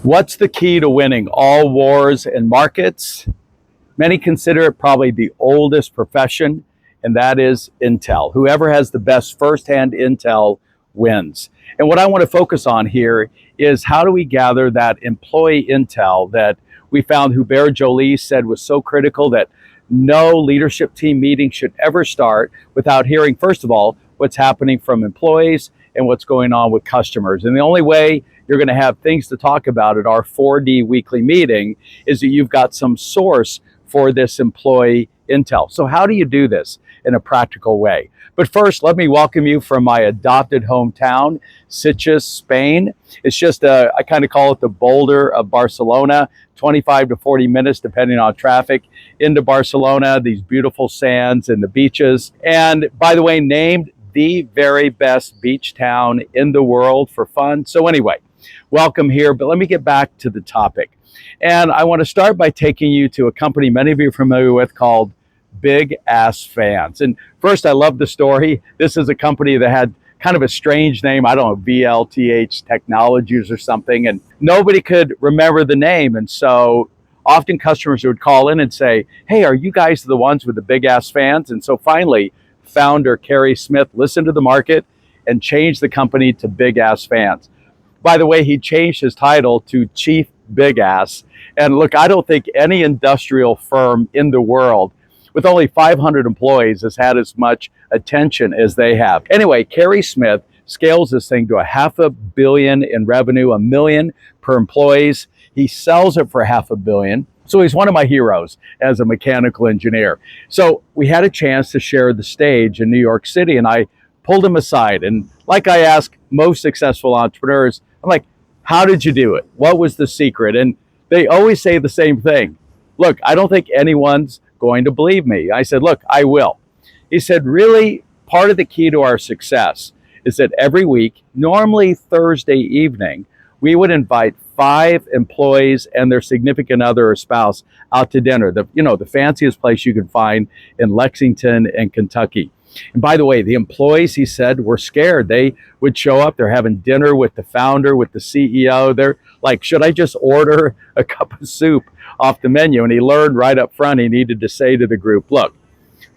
What's the key to winning all wars and markets? Many consider it probably the oldest profession, and that is intel. Whoever has the best firsthand intel wins. And what I want to focus on here is how do we gather that employee intel that we found Hubert Joly said was so critical that no leadership team meeting should ever start without hearing, first of all, what's happening from employees and what's going on with customers. And the only way you're going to have things to talk about at our 4D weekly meeting is that you've got some source for this employee intel. So how do you do this in a practical way? But first, let me welcome you from my adopted hometown, Sitges, Spain. It's just, I kind of call it the Boulder of Barcelona, 25 to 40 minutes, depending on traffic, into Barcelona, these beautiful sands and the beaches. And by the way, named the very best beach town in the world for fun. So anyway, welcome here, but let me get back to the topic. And I want to start by taking you to a company many of you are familiar with called Big Ass Fans. And first, I love the story. This is a company that had kind of a strange name. I don't know, VLTH Technologies or something. And nobody could remember the name. And so often customers would call in and say, hey, are you guys the ones with the Big Ass Fans? And so finally, founder Kerry Smith listened to the market and changed the company to Big Ass Fans. By the way, he changed his title to Chief Big Ass. And look, I don't think any industrial firm in the world with only 500 employees has had as much attention as they have. Anyway, Kerry Smith scales this thing to $500 million in revenue, $1 million per employees. He sells it for $500 million. So he's one of my heroes as a mechanical engineer. So we had a chance to share the stage in New York City, and I pulled him aside. And like I ask most successful entrepreneurs, I'm like, how did you do it? What was the secret? And they always say the same thing. Look, I don't think anyone's going to believe me. I said, look, I will. He said, really, part of the key to our success is that every week, normally Thursday evening, we would invite 5 employees and their significant other or spouse out to dinner. The fanciest place you can find in Lexington and Kentucky. And by the way, the employees, he said, were scared. They would show up, they're having dinner with the founder, with the CEO. They're like, should I just order a cup of soup off the menu? And he learned right up front he needed to say to the group, look,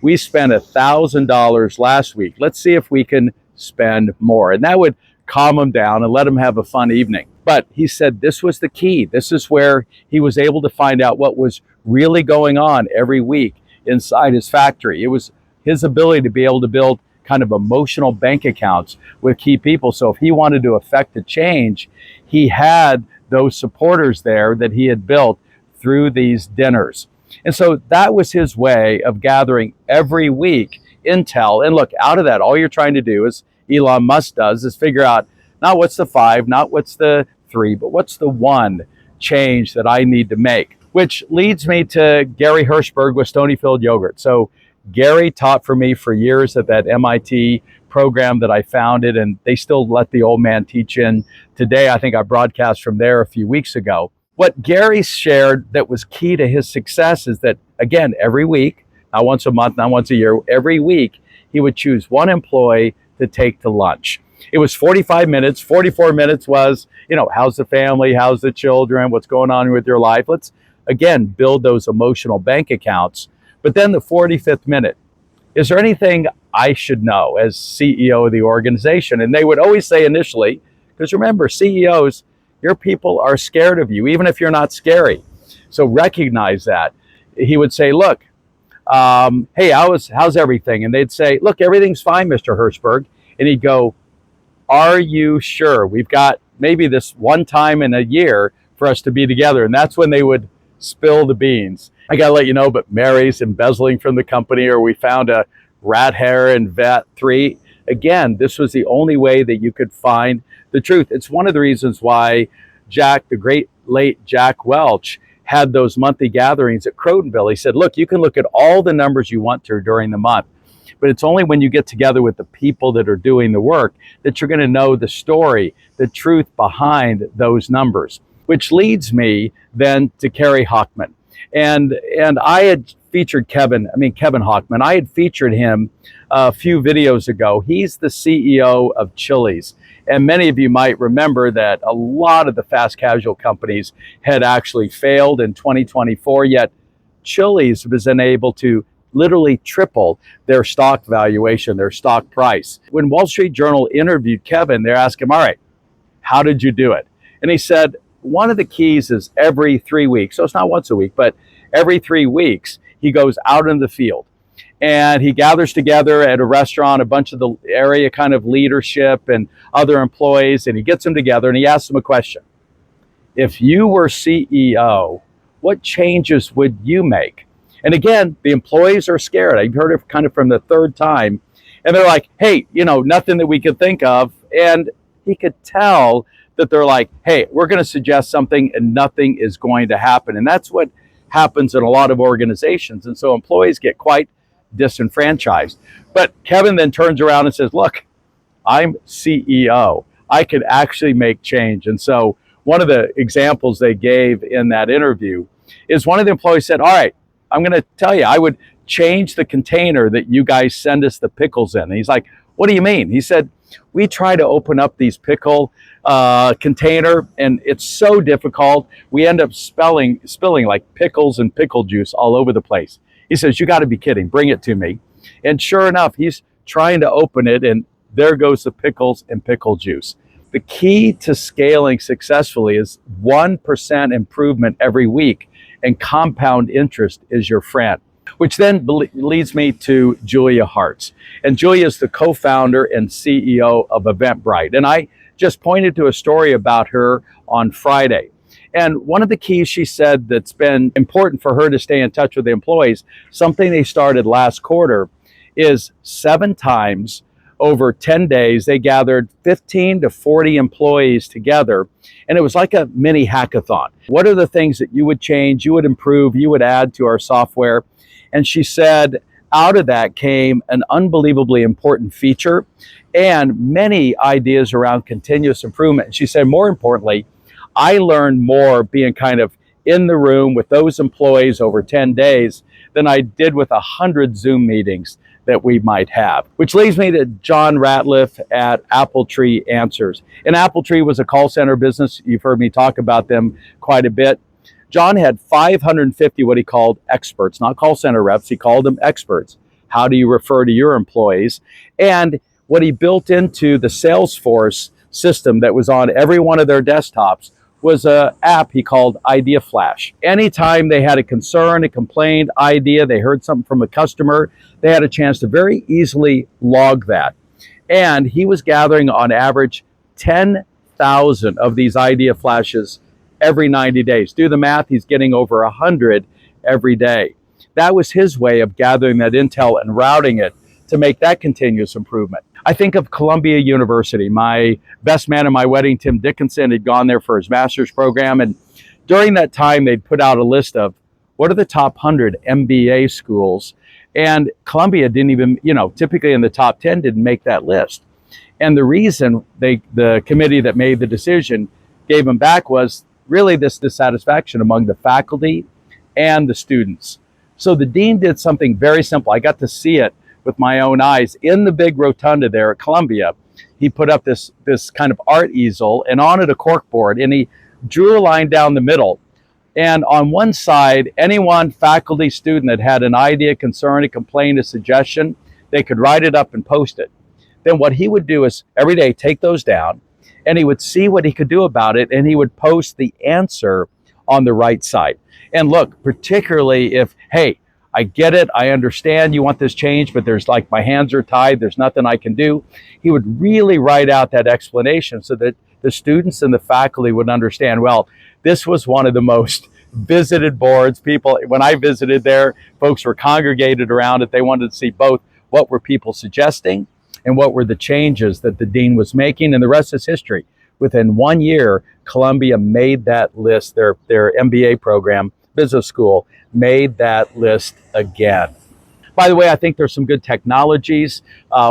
we spent $1,000 last week. Let's see if we can spend more. And that would calm them down and let them have a fun evening. But he said this was the key. This is where he was able to find out what was really going on every week inside his factory. It was his ability to be able to build kind of emotional bank accounts with key people. So if he wanted to affect a change, he had those supporters there that he had built through these dinners. And so that was his way of gathering every week intel. And look, out of that, all you're trying to do, as Elon Musk does, is figure out not what's the 5, not what's the 3, but what's the one change that I need to make. Which leads me to Gary Hirshberg with Stonyfield Yogurt. So Gary taught for me for years at that MIT program that I founded, and they still let the old man teach in today. I think I broadcast from there a few weeks ago. What Gary shared that was key to his success is that, again, every week, not once a month, not once a year, every week, he would choose one employee to take to lunch. It was 45 minutes. 44 minutes was, how's the family? How's the children? What's going on with your life? Let's, again, build those emotional bank accounts. But then the 45th minute, is there anything I should know as CEO of the organization? And they would always say initially, because remember, CEOs, your people are scared of you, even if you're not scary. So recognize that. He would say, look, hey, how's everything? And they'd say, look, everything's fine, Mr. Hirshberg. And he'd go, are you sure? We've got maybe this one time in a year for us to be together. And that's when they would spill the beans. I got to let you know, but Mary's embezzling from the company, or we found a rat hair in vat 3. Again, this was the only way that you could find the truth. It's one of the reasons why Jack, the great late Jack Welch, had those monthly gatherings at Crotonville. He said, look, you can look at all the numbers you want to during the month, but it's only when you get together with the people that are doing the work that you're going to know the story, the truth behind those numbers. Which leads me then to Kerry Hockman. And I had featured Kevin Hockman. I had featured him a few videos ago. He's the CEO of Chili's. And many of you might remember that a lot of the fast casual companies had actually failed in 2024, yet Chili's was unable to literally triple their stock valuation, their stock price. When Wall Street Journal interviewed Kevin, they asked him, all right, how did you do it? And he said, one of the keys is every 3 weeks. So it's not once a week, but every 3 weeks, he goes out in the field and he gathers together at a restaurant a bunch of the area kind of leadership and other employees, and he gets them together and he asks them a question. If you were CEO, what changes would you make? And again, the employees are scared. I've heard it kind of from the third time. And they're like, hey, nothing that we could think of. And he could tell that they're like, hey, we're going to suggest something and nothing is going to happen. And that's what happens in a lot of organizations. And so employees get quite disenfranchised. But Kevin then turns around and says, look, I'm CEO. I could actually make change. And so one of the examples they gave in that interview is one of the employees said, all right, I'm going to tell you, I would change the container that you guys send us the pickles in. And he's like, what do you mean? He said, we try to open up these pickle container and it's so difficult. We end up spilling like pickles and pickle juice all over the place. He says, you got to be kidding. Bring it to me. And sure enough, he's trying to open it and there goes the pickles and pickle juice. The key to scaling successfully is 1% improvement every week, and compound interest is your friend. Which then leads me to Julia Hartz. And Julia is the co-founder and CEO of Eventbrite. And I just pointed to a story about her on Friday. And one of the keys she said that's been important for her to stay in touch with the employees, something they started last quarter, is 7 times over 10 days, they gathered 15 to 40 employees together. And it was like a mini hackathon. What are the things that you would change, you would improve, you would add to our software? And she said, out of that came an unbelievably important feature and many ideas around continuous improvement. And she said, more importantly, I learned more being kind of in the room with those employees over 10 days than I did with 100 Zoom meetings that we might have. Which leads me to John Ratliff at Appletree Answers. And Appletree was a call center business. You've heard me talk about them quite a bit. John had 550 what he called experts, not call center reps. He called them experts. How do you refer to your employees? And what he built into the Salesforce system that was on every one of their desktops was an app he called Idea Flash. Anytime they had a concern, a complaint, idea, they heard something from a customer, they had a chance to very easily log that. And he was gathering on average 10,000 of these Idea Flashes every 90 days. Do the math, he's getting over 100 every day. That was his way of gathering that intel and routing it to make that continuous improvement. I think of Columbia University. My best man at my wedding, Tim Dickinson, had gone there for his master's program. And during that time, they'd put out a list of what are the top 100 MBA schools. And Columbia didn't even, typically in the top 10 didn't make that list. And the reason the committee that made the decision gave them back was really this dissatisfaction among the faculty and the students. So the dean did something very simple. I got to see it with my own eyes in the big rotunda there at Columbia. He put up this kind of art easel and on it a cork board, and he drew a line down the middle. And on one side, anyone, faculty, student that had an idea, concern, a complaint, a suggestion, they could write it up and post it. Then what he would do is every day take those down and he would see what he could do about it, and he would post the answer on the right side. And look, particularly if, hey, I get it, I understand you want this change, but there's like my hands are tied, there's nothing I can do. He would really write out that explanation so that the students and the faculty would understand, well, this was one of the most visited boards. People, when I visited there, folks were congregated around it. They wanted to see both what were people suggesting and what were the changes that the dean was making, and the rest is history. Within 1 year, Columbia made that list, their MBA program, business school, made that list again. By the way, I think there's some good technologies.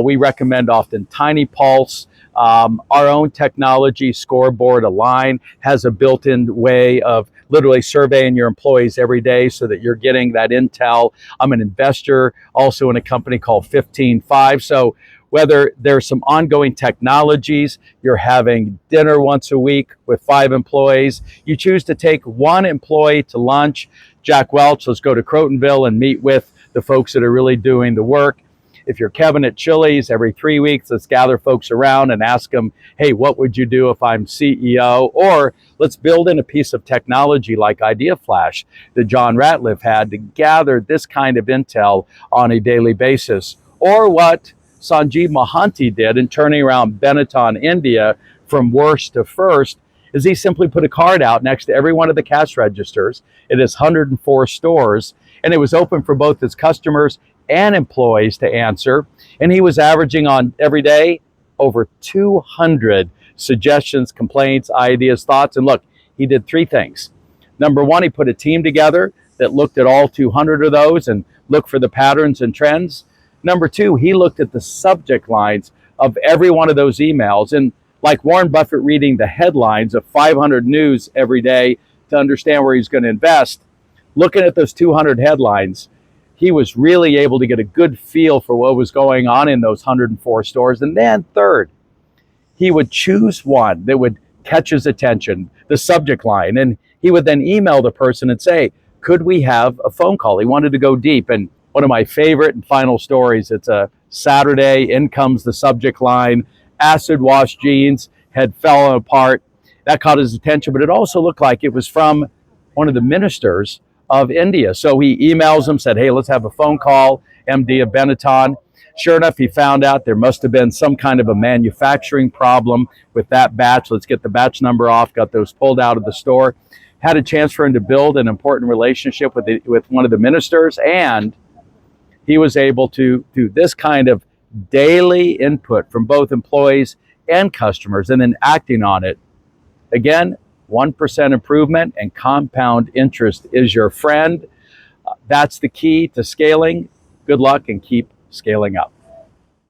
We recommend often Tiny Pulse. Our own technology, Scoreboard Align, has a built-in way of literally surveying your employees every day so that you're getting that intel. I'm an investor also in a company called 15.5. So whether there's some ongoing technologies, you're having dinner once a week with 5 employees, you choose to take one employee to lunch. Jack Welch, let's go to Crotonville and meet with the folks that are really doing the work. If you're Kevin at Chili's, every 3 weeks, let's gather folks around and ask them, hey, what would you do if I'm CEO? Or let's build in a piece of technology like Idea Flash that John Ratliff had to gather this kind of intel on a daily basis. Or what Sanjeev Mohanty did in turning around Benetton India from worst to first, is he simply put a card out next to every one of the cash registers at his 104 stores, and it was open for both his customers and employees to answer. And he was averaging on every day over 200 suggestions, complaints, ideas, thoughts. And look, he did 3 things. Number 1, he put a team together that looked at all 200 of those and looked for the patterns and trends. Number 2, he looked at the subject lines of every one of those emails. And like Warren Buffett reading the headlines of 500 news every day to understand where he's going to invest, looking at those 200 headlines, he was really able to get a good feel for what was going on in those 104 stores. And then third, he would choose one that would catch his attention, the subject line, and he would then email the person and say, could we have a phone call? He wanted to go deep. And one of my favorite and final stories, it's a Saturday, in comes the subject line, acid wash jeans had fallen apart. That caught his attention, but it also looked like it was from one of the ministers of India. So he emails him, said, hey, let's have a phone call, MD of Benetton. Sure enough, he found out there must have been some kind of a manufacturing problem with that batch. Let's get the batch number off, got those pulled out of the store. Had a chance for him to build an important relationship with one of the ministers, and he was able to do this kind of daily input from both employees and customers, and then acting on it. Again, 1% improvement, and compound interest is your friend. That's the key to scaling. Good luck and keep scaling up.